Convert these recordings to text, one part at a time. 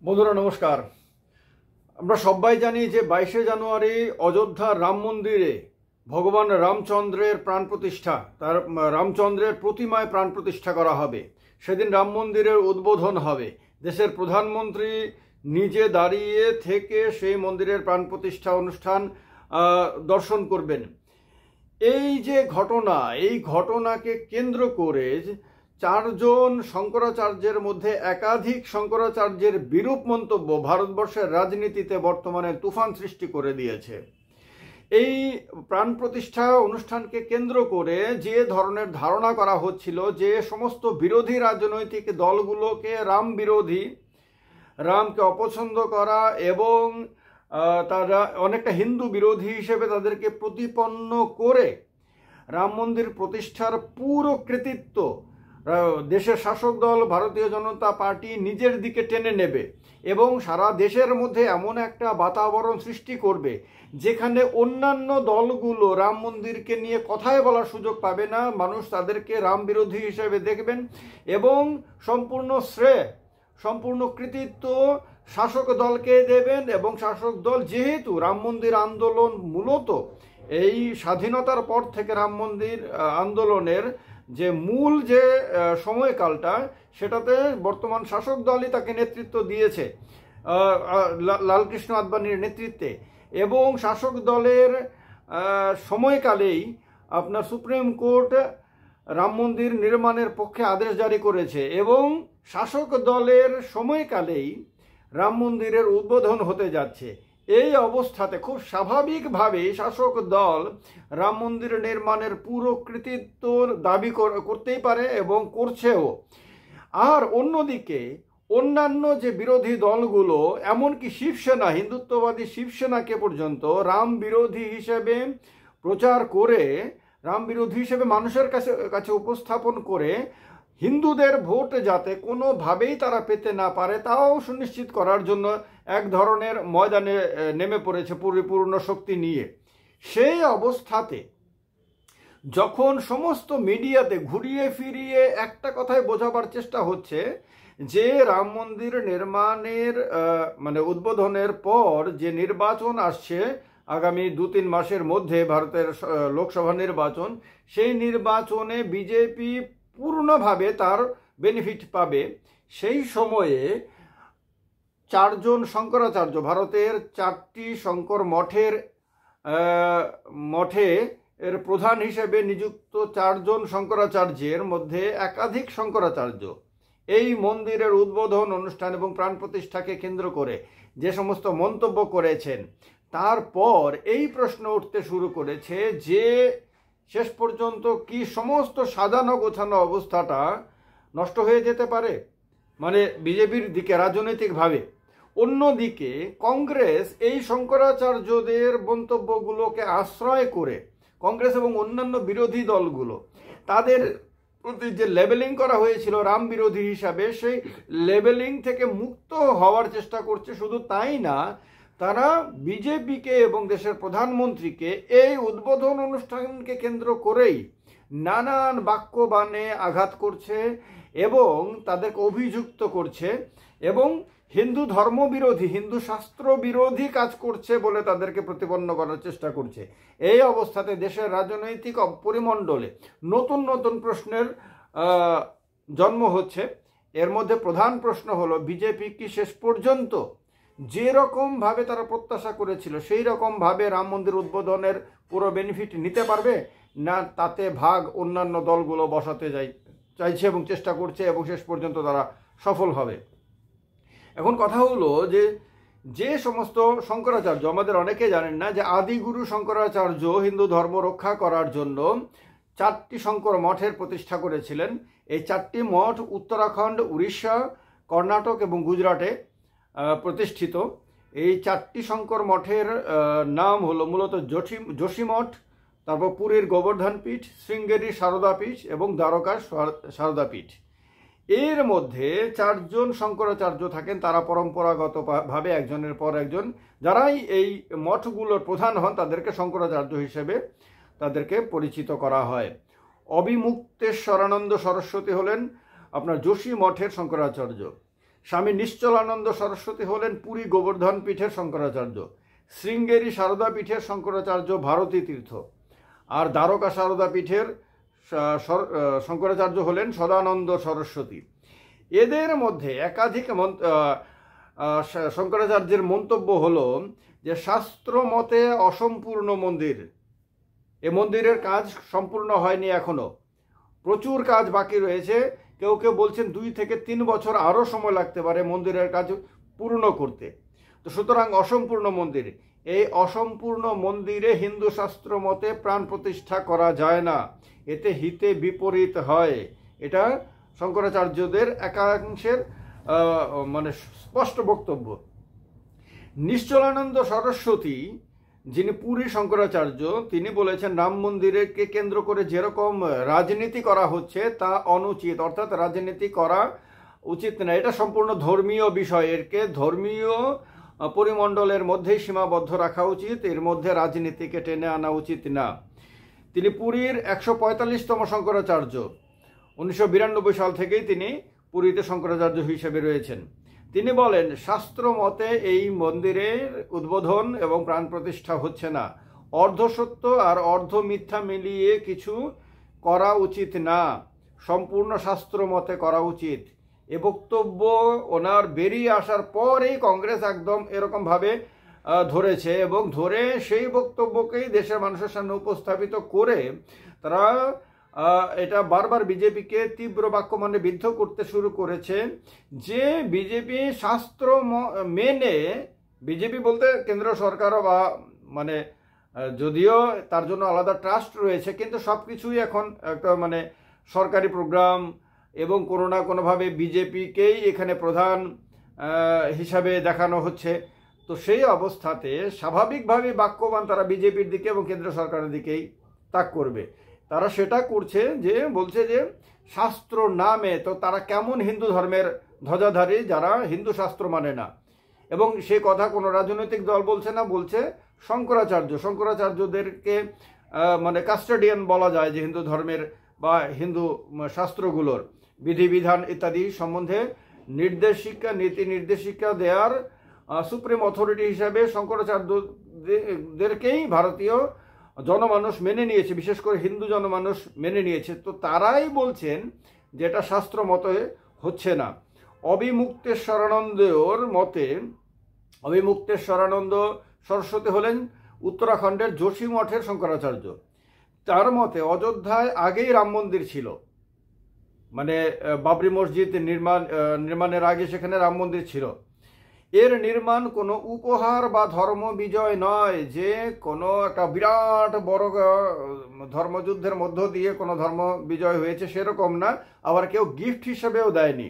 বন্ধুরা নমস্কার। আমরা সবাই জানি যে 22শে জানুয়ারি অযোধ্যার রাম মন্দিরে ভগবান রামচন্দ্রের প্রাণ প্রতিষ্ঠা, তার রামচন্দ্রের প্রতিমায় প্রাণ প্রতিষ্ঠা করা হবে। সেদিন রাম মন্দিরের উদ্বোধন হবে। দেশের প্রধানমন্ত্রী নিজে দাঁড়িয়ে থেকে সেই মন্দিরের প্রাণ প্রতিষ্ঠা অনুষ্ঠান দর্শন করবেন। এই যে ঘটনা, এই ঘটনাকে কেন্দ্র করে চারজন শঙ্করাচার্যের মধ্যে একাধিক শঙ্করাচার্যের বিরূপ মন্তব্য ভারতবর্ষের রাজনীতিতে বর্তমানে তুফান সৃষ্টি করে দিয়েছে। এই প্রাণ প্রতিষ্ঠা অনুষ্ঠানকে কেন্দ্র করে যে ধরনের ধারণা করা হচ্ছিল যে সমস্ত বিরোধী রাজনৈতিক দলগুলোকে রাম বিরোধী, রামকে অপছন্দ করা এবং তারা অনেকটা হিন্দু বিরোধী হিসেবে তাদেরকে প্রতিপন্ন করে রাম মন্দির প্রতিষ্ঠার পুরো কৃতিত্ব দেশের শাসক দল ভারতীয় জনতা পার্টি নিজের দিকে টেনে নেবে এবং সারা দেশের মধ্যে এমন একটা বাতাবরণ সৃষ্টি করবে যেখানে অন্যান্য দলগুলো রাম মন্দিরকে নিয়ে কথাই বলার সুযোগ পাবে না। মানুষ তাদেরকে রাম বিরোধী হিসেবে দেখবেন এবং সম্পূর্ণ শ্রেয়, সম্পূর্ণ কৃতিত্ব শাসক দলকে দেবেন। এবং শাসক দল যেহেতু রাম মন্দির আন্দোলন মূলত এই স্বাধীনতার পর থেকে রাম মন্দির আন্দোলনের যে মূল যে সময়কালটা, সেটাতে বর্তমান শাসক দলই তাকে নেতৃত্ব দিয়েছে লালকৃষ্ণ আদবানির নেতৃত্বে। এবং শাসক দলের সময়কালেই আপনার সুপ্রিম কোর্ট রাম মন্দির নির্মাণের পক্ষে আদেশ জারি করেছে এবং শাসক দলের সময়কালেই রাম মন্দিরের উদ্বোধন হতে যাচ্ছে। এই অবস্থাতে খুব স্বাভাবিকভাবেই শাসক দল রাম মন্দির নির্মাণের পুরো কৃতিত্ব দাবি করতেই পারে এবং করছেও। আর অন্যদিকে অন্যান্য যে বিরোধী দলগুলো, এমনকি শিবসেনা, হিন্দুত্ববাদী শিবসেনাকে পর্যন্ত রাম বিরোধী হিসেবে প্রচার করে, রাম বিরোধী হিসেবে মানুষের কাছে উপস্থাপন করে হিন্দুদের ভোট যাতে কোনোভাবেই তারা পেতে না পারে তাও সুনিশ্চিত করার জন্য এক ধরনের ময়দানে নেমে পড়েছে পরিপূর্ণ শক্তি নিয়ে। সেই অবস্থাতে যখন সমস্ত মিডিয়াতে ঘুরিয়ে ফিরিয়ে একটা কথাই বোঝাবার চেষ্টা হচ্ছে যে রাম মন্দির নির্মাণের উদ্বোধনের পর যে নির্বাচন আসছে আগামী 2-3 মাসের মধ্যে, ভারতের লোকসভা নির্বাচন, সেই নির্বাচনে বিজেপি পূর্ণভাবে তার বেনিফিট পাবে। সেই সময়ে চারজন শঙ্করাচার্য, ভারতের 4টি শঙ্কর মঠের প্রধান হিসেবে নিযুক্ত 4জন শঙ্করাচার্যের মধ্যে একাধিক শঙ্করাচার্য এই মন্দিরের উদ্বোধন অনুষ্ঠান এবং প্রাণ প্রতিষ্ঠাকে কেন্দ্র করে যে সমস্ত মন্তব্য করেছেন, তারপর এই প্রশ্ন উঠতে শুরু করেছে যে শেষ পর্যন্ত কি সমস্ত সাজানো গোছানো অবস্থাটা নষ্ট হয়ে যেতে পারে, বিজেপির দিকে রাজনৈতিকভাবে। অন্যদিকে কংগ্রেস এই শঙ্করাচার্যদের মন্তব্যগুলোকে আশ্রয় করে, কংগ্রেস এবং অন্যান্য বিরোধী দলগুলো তাদের প্রতি যে লেবেলিং করা হয়েছিল রাম বিরোধী হিসাবে, সেই লেবেলিং থেকে মুক্ত হওয়ার চেষ্টা করছে। শুধু তাই না, তারা বিজেপিকে এবং দেশের প্রধানমন্ত্রীকে এই উদ্বোধন অনুষ্ঠানকে কেন্দ্র করেই নানান বাক্যবাণে আঘাত করছে এবং তাদেরকে অভিযুক্ত করছে এবং হিন্দু ধর্ম বিরোধী, হিন্দু শাস্ত্র বিরোধী কাজ করছে বলে তাদেরকে প্রতিপন্ন করার চেষ্টা করছে। এই অবস্থাতে দেশের রাজনৈতিক পরিমণ্ডলে নতুন নতুন প্রশ্নের জন্ম হচ্ছে। এর মধ্যে প্রধান প্রশ্ন হলো, বিজেপি কি শেষ পর্যন্ত যে রকমভাবে তারা প্রত্যাশা করেছিল সেই রকমভাবে রাম মন্দির উদ্বোধনের পুরো বেনিফিট নিতে পারবে, না তাতে ভাগ অন্যান্য দলগুলো বসাতে চাইছে এবং চেষ্টা করছে এবং শেষ পর্যন্ত তারা সফল হবে। এখন কথা হলো যে সমস্ত শঙ্করাচার্য, আমাদের অনেকে জানেন না যে আদিগুরু শঙ্করাচার্য হিন্দু ধর্ম রক্ষা করার জন্য 4টি শঙ্কর মঠের প্রতিষ্ঠা করেছিলেন। এই 4টি মঠ উত্তরাখণ্ড, উড়িষ্যা, কর্ণাটক এবং গুজরাটে প্রতিষ্ঠিত। এই 4টি শঙ্কর মঠের নাম হলো মূলত যোশী মঠ, তারপর পুরীর গোবর্ধন পীঠ, শৃঙ্গেরি সারদা পীঠ এবং দ্বারকার সারদা পীঠ। এর মধ্যে 4জন শঙ্করাচার্য থাকেন, তারা পরম্পরাগতভাবে একজনের পর একজন, যারাই এই মঠগুলোর প্রধান হন তাদেরকে শঙ্করাচার্য হিসেবে তাদেরকে পরিচিত করা হয়। অবিমুক্তেশ্বরানন্দ সরস্বতী হলেন আপনার যোশী মঠের শঙ্করাচার্য। স্বামী নিশ্চলানন্দ সরস্বতী হলেন পুরী গোবর্ধন পীঠের শঙ্করাচার্য, শৃঙ্গেরি সারদা পীঠের শঙ্করাচার্য ভারতী তীর্থ, আর দ্বারকা সারদা পীঠের শঙ্করাচার্য হলেন সদানন্দ সরস্বতী। এদের মধ্যে একাধিক শঙ্করাচার্যের মন্তব্য হলো যে শাস্ত্র মতে অসম্পূর্ণ মন্দির, এ মন্দিরের কাজ সম্পূর্ণ হয়নি, এখনো প্রচুর কাজ বাকি রয়েছে। কেউ কেউ বলছেন 2 থেকে 3 বছর আরও সময় লাগতে পারে মন্দিরের কাজ পূর্ণ করতে। তো সুতরাং অসম্পূর্ণ মন্দির, এই অসম্পূর্ণ মন্দিরে হিন্দু শাস্ত্র মতে প্রাণ প্রতিষ্ঠা করা যায় না, এতে হিতে বিপরীত হয়। এটা শঙ্করাচার্যদের একাংশের স্পষ্ট বক্তব্য। নিশ্চলানন্দ সরস্বতী, যিনি পুরী শঙ্করাচার্য, তিনি বলেছেন রাম মন্দিরকে কেন্দ্র করে যেরকম রাজনীতি করা হচ্ছে তা অনুচিত, অর্থাৎ রাজনীতি করা উচিত না, এটা সম্পূর্ণ ধর্মীয় বিষয়, এরকে ধর্মীয় পরিমণ্ডলের মধ্যেই সীমাবদ্ধ রাখা উচিত, এর মধ্যে রাজনীতিকে টেনে আনা উচিত না। তিনি পুরীর 145তম শঙ্করাচার্য, 1992 সাল থেকেই তিনি পুরীতে শঙ্করাচার্য হিসেবে রয়েছেন। তিনি বলেন শাস্ত্র মতে এই মন্দিরের উদ্বোধন এবং প্রাণ প্রতিষ্ঠা হচ্ছে না, অর্ধসত্য আর অর্ধ মিথ্যা মিলিয়ে কিছু করা উচিত না, সম্পূর্ণ শাস্ত্র মতে করা উচিত। এ বক্তব্য ওনার বেরিয়ে আসার পরেই কংগ্রেস একদম এরকমভাবে ধরেছে এবং ধরে সেই বক্তব্যকেই দেশের মানুষের সামনে উপস্থাপিত করে তারা এটা বারবার বিজেপিকে তীব্র বাক্যমানে বিদ্ধ করতে শুরু করেছে যে বিজেপি শাস্ত্র মেনে, বিজেপি বলতে কেন্দ্র সরকারও বা যদিও তার জন্য আলাদা ট্রাস্ট রয়েছে, কিন্তু সব কিছুই এখন একটা সরকারি প্রোগ্রাম এবং কোনো না কোনোভাবে বিজেপিকেই এখানে প্রধান হিসাবে দেখানো হচ্ছে। তো সেই অবস্থাতে স্বাভাবিকভাবে বাক্যবান তারা বিজেপির দিকে এবং কেন্দ্র সরকারের দিকেই তাক করবে। তারা সেটা করছে যে বলছে যে শাস্ত্র নামে তো তারা কেমন হিন্দু ধর্মের ধ্বজাধারী যারা হিন্দু শাস্ত্র মানে না, এবং সে কথা কোনো রাজনৈতিক দল বলছে না, বলছে শঙ্করাচার্যদেরকে কাস্টোডিয়ান বলা যায় যে হিন্দু ধর্মের বা হিন্দু শাস্ত্রগুলোর বিধিবিধান ইত্যাদি সম্বন্ধে নীতি নির্দেশিকা দেওয়ার সুপ্রিম অথরিটি হিসাবে শঙ্করাচার্যদেরকেই ভারতীয় জনমানুষ মেনে নিয়েছে, বিশেষ করে হিন্দু জনমানুষ মেনে নিয়েছে। তো তারাই বলছেন যে এটা শাস্ত্র মতে হচ্ছে না। অবিমুক্তেশ্বরানন্দর মতে, অবিমুক্তেশ্বরানন্দ সরস্বতী হলেন উত্তরাখণ্ডের যোশী মঠের শঙ্করাচার্য। তার মতে অযোধ্যায় আগেই রাম মন্দির ছিল, বাবরি মসজিদ নির্মাণের আগে সেখানে রাম মন্দির ছিল। এর নির্মাণ কোনো উপহার বা ধর্ম বিজয় নয়, যে কোনো একটা বিরাট বড় ধর্মযুদ্ধের মধ্য দিয়ে কোনো ধর্ম বিজয় হয়েছে সেরকম না, আবার কেউ গিফট হিসেবেও দেয়নি।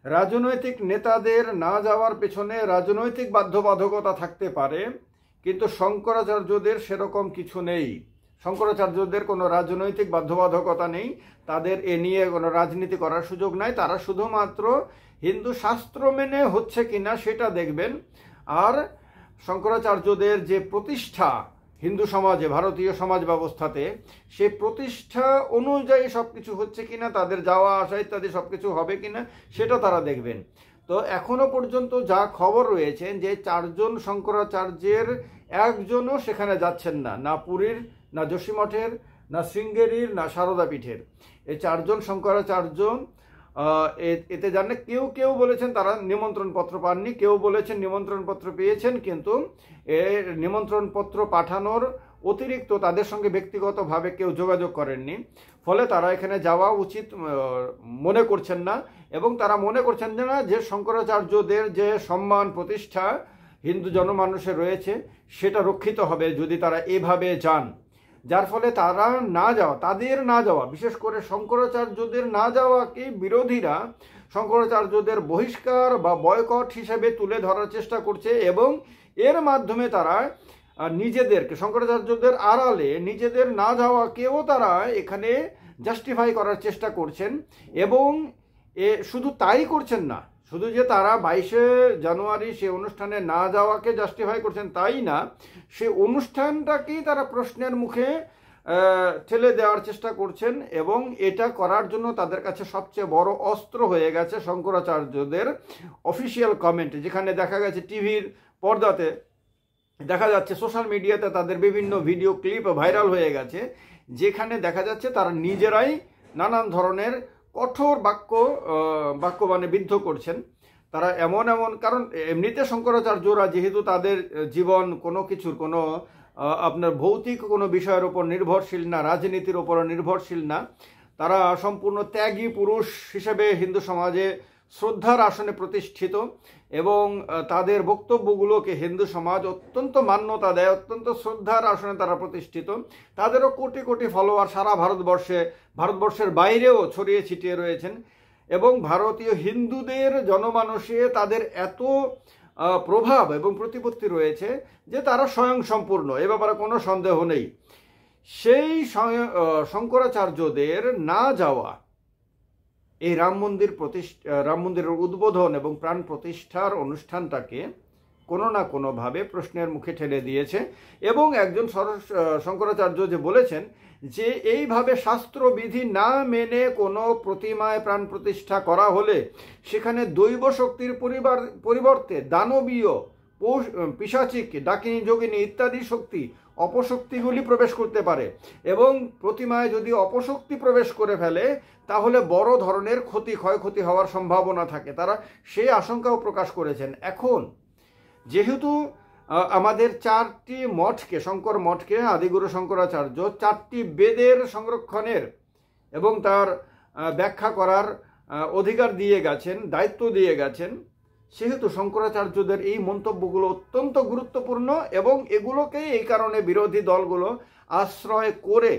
রাজনৈতিক নেতাদের না যাওয়ার পেছনে রাজনৈতিক বাধ্যবাধকতা থাকতে পারে, কিন্তু শঙ্করাচার্যদের সেরকম কিছু নেই। শঙ্করাচার্যদের কোনো রাজনৈতিক বাধ্যবাধকতা নেই, তাদের এ নিয়ে কোনো রাজনীতি করার সুযোগ নাই। তারা শুধুমাত্র হিন্দু শাস্ত্র মেনে হচ্ছে কিনা সেটা দেখবেন, আর শঙ্করাচার্যদের যে প্রতিষ্ঠা হিন্দু সমাজে, ভারতীয় সমাজ ব্যবস্থাতে, সে প্রতিষ্ঠা অনুযায়ী সব কিছু হচ্ছে কিনা, তাদের যাওয়া আসা ইত্যাদি সব কিছু হবে কিনা সেটা তারা দেখবেন। তো এখনো পর্যন্ত যা খবর রয়েছে যে 4 জন শঙ্করাচার্যের একজনও সেখানে যাচ্ছেন না, না পুরীর, না যোশী মঠের, না শৃঙ্গেরির, না সারদা পীঠের। এই 4 জন শঙ্করাচার্য এতে জানে। কেউ কেউ বলেছেন তারা নিমন্ত্রণপত্র পাননি, কেউ বলেছেন নিমন্ত্রণপত্র পেয়েছেন, কিন্তু এর নিমন্ত্রণপত্র পাঠানোর অতিরিক্ত তাদের সঙ্গে ব্যক্তিগতভাবে কেউ যোগাযোগ করেননি, ফলে তারা এখানে যাওয়া উচিত মনে করছেন না, এবং তারা মনে করছেন না যে শঙ্করাচার্যদের যে সম্মান প্রতিষ্ঠা হিন্দু জনমানুষের রয়েছে সেটা রক্ষিত হবে যদি তারা এভাবে যান। যার ফলে তারা না যাওয়া, তাদের না যাওয়া, বিশেষ করে শঙ্করাচার্যদের না যাওয়াকে বিরোধীরা শঙ্করাচার্যদের বহিষ্কার বা বয়কট হিসেবে তুলে ধরার চেষ্টা করছে, এবং এর মাধ্যমে তারা নিজেদেরকে, শঙ্করাচার্যদের আড়ালে নিজেদের না যাওয়াকেও তারা এখানে জাস্টিফাই করার চেষ্টা করছেন। এবং শুধু তাই করছেন না, শুধু যে তারা 22শে জানুয়ারি সে অনুষ্ঠানে না যাওয়াকে জাস্টিফাই করছেন তাই না, সে অনুষ্ঠানটাকেই তারা প্রশ্নের মুখে ঠেলে দেওয়ার চেষ্টা করছেন, এবং এটা করার জন্য তাদের কাছে সবচেয়ে বড় অস্ত্র হয়ে গেছে শঙ্করাচার্যদের অফিসিয়াল কমেন্ট, যেখানে দেখা গেছে টিভির পর্দাতে দেখা যাচ্ছে, সোশ্যাল মিডিয়াতে তাদের বিভিন্ন ভিডিও ক্লিপ ভাইরাল হয়ে গেছে, যেখানে দেখা যাচ্ছে তারা নিজেরাই নানান ধরনের কঠোর বাক্য মানে বিদ্ধ করছেন। তারা এমন কারণ এমনিতে শঙ্করাচার্যরা যেহেতু তাদের জীবন কোনো কিছুর কোনো আপনার ভৌতিক কোনো বিষয়ের উপর নির্ভরশীল না, রাজনীতির উপর নির্ভরশীল না, তারা সম্পূর্ণ ত্যাগী পুরুষ হিসেবে হিন্দু সমাজে শ্রদ্ধার আসনে প্রতিষ্ঠিত, এবং তাদের বক্তব্যগুলোকে হিন্দু সমাজ অত্যন্ত মান্যতা দেয়, অত্যন্ত শ্রদ্ধার আসনে তারা প্রতিষ্ঠিত। তাদেরও কোটি কোটি ফলোয়ার সারা ভারতবর্ষের বাইরেও ছড়িয়ে ছিটিয়ে রয়েছেন, এবং ভারতীয় হিন্দুদের জনমানসে তাদের এত প্রভাব এবং প্রতিপত্তি রয়েছে যে তারা স্বয়ংসম্পূর্ণ, এ ব্যাপারে কোনো সন্দেহ নেই। সেই শঙ্করাচার্যদের না যাওয়া এই রাম মন্দিরের উদ্বোধন এবং প্রাণ প্রতিষ্ঠার অনুষ্ঠানটাকে কোনো না কোনোভাবে প্রশ্নের মুখে ঠেলে দিয়েছে। এবং একজন শঙ্করাচার্য যে বলেছেন যে এইভাবে শাস্ত্রবিধি না মেনে কোনো প্রতিমায় প্রাণ প্রতিষ্ঠা করা হলে সেখানে দৈব শক্তির পরিবর্তে দানবীয়, পিশাচিক, ডাকিনী, যোগিনী ইত্যাদি শক্তি, অপশক্তিগুলি প্রবেশ করতে পারে, এবং প্রতিমায় যদি অপশক্তি প্রবেশ করে ফেলে তাহলে বড় ধরনের ক্ষয়ক্ষতি হওয়ার সম্ভাবনা থাকে। তারা সেই আশঙ্কাও প্রকাশ করেছেন। এখন যেহেতু আমাদের 4টি মঠকে, শঙ্কর মঠকে আদিগুরু শঙ্করাচার্য 4টি বেদের সংরক্ষণের এবং তার ব্যাখ্যা করার অধিকার দিয়ে গেছেন, দায়িত্ব দিয়ে গেছেন, সেহেতু শঙ্করাচার্যদের এই মন্তব্যগুলো অত্যন্ত গুরুত্বপূর্ণ, এবং এগুলোকেই এই কারণে বিরোধী দলগুলো আশ্রয় করে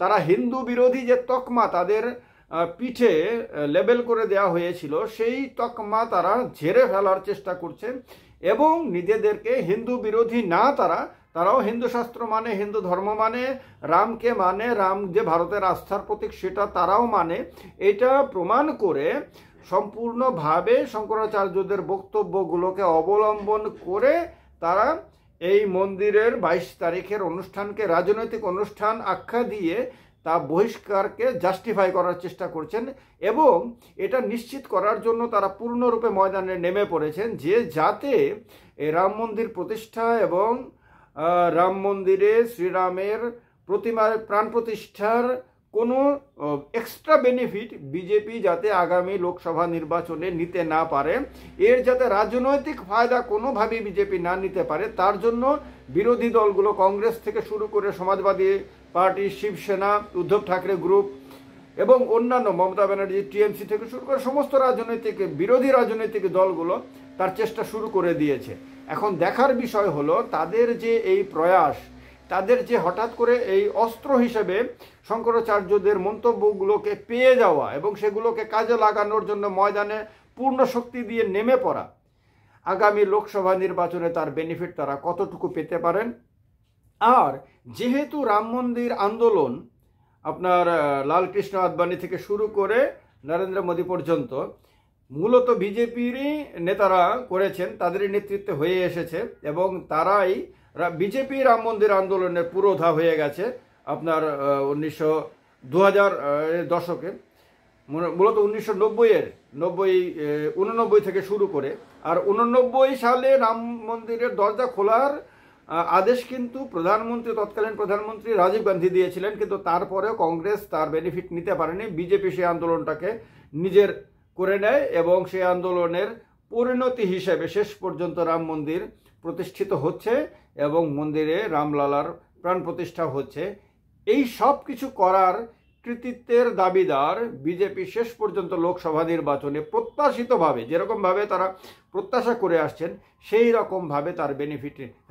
তারা হিন্দু বিরোধী যে তকমা তাদের পিঠে লেবেল করে দেওয়া হয়েছিল, সেই তকমা তারা ঝেড়ে ফেলার চেষ্টা করছে, এবং নিজেদেরকে হিন্দু বিরোধী না, তারাও হিন্দু শাস্ত্র মানে, হিন্দু ধর্ম মানে, রামকে মানে, রাম যে ভারতের আস্থার প্রতীক সেটা তারাও মানে, এটা প্রমাণ করে সম্পূর্ণভাবে শঙ্করাচার্যদের বক্তব্যগুলোকে অবলম্বন করে তারা এই মন্দিরের 22 তারিখের অনুষ্ঠানকে রাজনৈতিক অনুষ্ঠান আখ্যা দিয়ে তা বহিষ্কারকে জাস্টিফাই করার চেষ্টা করছেন, এবং এটা নিশ্চিত করার জন্য তারা পূর্ণরূপে ময়দানে নেমে পড়েছেন যে যাতে এই রাম মন্দির প্রতিষ্ঠা এবং রাম মন্দিরে শ্রীরামের প্রতিমার প্রাণ প্রতিষ্ঠার কোনো এক্সট্রা বেনিফিট বিজেপি যাতে আগামী লোকসভা নির্বাচনে নিতে না পারে, এর যাতে রাজনৈতিক ফায়দা কোনোভাবেই বিজেপি না নিতে পারে, তার জন্য বিরোধী দলগুলো কংগ্রেস থেকে শুরু করে সমাজবাদী পার্টি, শিবসেনা, উদ্ধব ঠাকরে গ্রুপ এবং অন্যান্য মমতা ব্যানার্জি, টিএমসি থেকে শুরু করে সমস্ত বিরোধী রাজনৈতিক দলগুলো তার চেষ্টা শুরু করে দিয়েছে। এখন দেখার বিষয় হলো তাদের যে এই প্রয়াস, তাদের যে হঠাৎ করে এই অস্ত্র হিসেবে শঙ্করাচার্যদের মন্তব্যগুলোকে পেয়ে যাওয়া এবং সেগুলোকে কাজে লাগানোর জন্য ময়দানে পূর্ণ শক্তি দিয়ে নেমে পড়া, আগামী লোকসভা নির্বাচনে তার বেনিফিট তারা কতটুকু পেতে পারেন। আর যেহেতু রাম মন্দির আন্দোলন আপনার লালকৃষ্ণ আদবানি থেকে শুরু করে নরেন্দ্র মোদী পর্যন্ত মূলত বিজেপিরই নেতারা করেছেন, তাদেরই নেতৃত্বে হয়ে এসেছে, এবং তারাই বিজেপি রাম মন্দির আন্দোলনের পুরোধা হয়ে গেছে আপনার 2000 দশকে, মূলত 1989 থেকে শুরু করে। আর 89 সালে রাম মন্দিরের দরজা খোলার আদেশ কিন্তু তৎকালীন প্রধানমন্ত্রী রাজীব গান্ধী দিয়েছিলেন, কিন্তু তারপরেও কংগ্রেস তার বেনিফিট নিতে পারেনি। বিজেপি সেই আন্দোলনটাকে নিজের করে নেয়, এবং সেই আন্দোলনের পরিণতি হিসেবে শেষ পর্যন্ত রাম মন্দির প্রতিষ্ঠিত হচ্ছে এবং মন্দিরে রামলালার প্রাণ প্রতিষ্ঠা হচ্ছে। এই সব কিছু করার কৃতিত্বের দাবিদার বিজেপি শেষ পর্যন্ত লোকসভা নির্বাচনে প্রত্যাশিতভাবে, যেরকমভাবে তারা প্রত্যাশা করে আসছেন, সেই রকমভাবে তার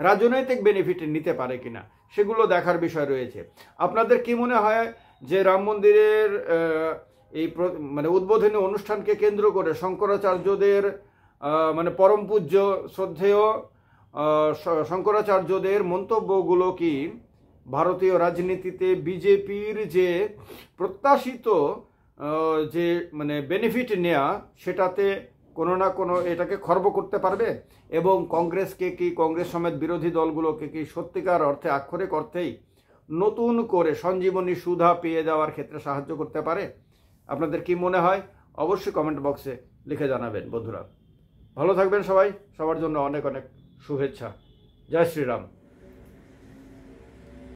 রাজনৈতিক বেনিফিট নিতে পারে কিনা সেগুলো দেখার বিষয় রয়েছে। আপনাদের কি মনে হয় যে রাম মন্দিরের এই উদ্বোধনী অনুষ্ঠানকে কেন্দ্র করে শঙ্করাচার্যদের পরম পূজ্য শ্রদ্ধেয় শঙ্করাচার্যদের মন্তব্যগুলো কি ভারতীয় রাজনীতিতে বিজেপির যে প্রত্যাশিত যে বেনিফিট নেওয়া সেটাতে কোনো না কোনো এটাকে খর্ব করতে পারবে, এবং কংগ্রেস সমেত বিরোধী দলগুলোকে কি সত্যিকার অর্থে আক্ষরিক অর্থেই নতুন করে সঞ্জীবনী সুধা পেয়ে যাওয়ার ক্ষেত্রে সাহায্য করতে পারে? আপনাদের কি মনে হয় অবশ্যই কমেন্ট বক্সে লিখে জানাবেন বন্ধুরা। ভালো থাকবেন সবাই, সবার জন্য অনেক অনেক শুভেচ্ছা। জয় শ্রীরাম।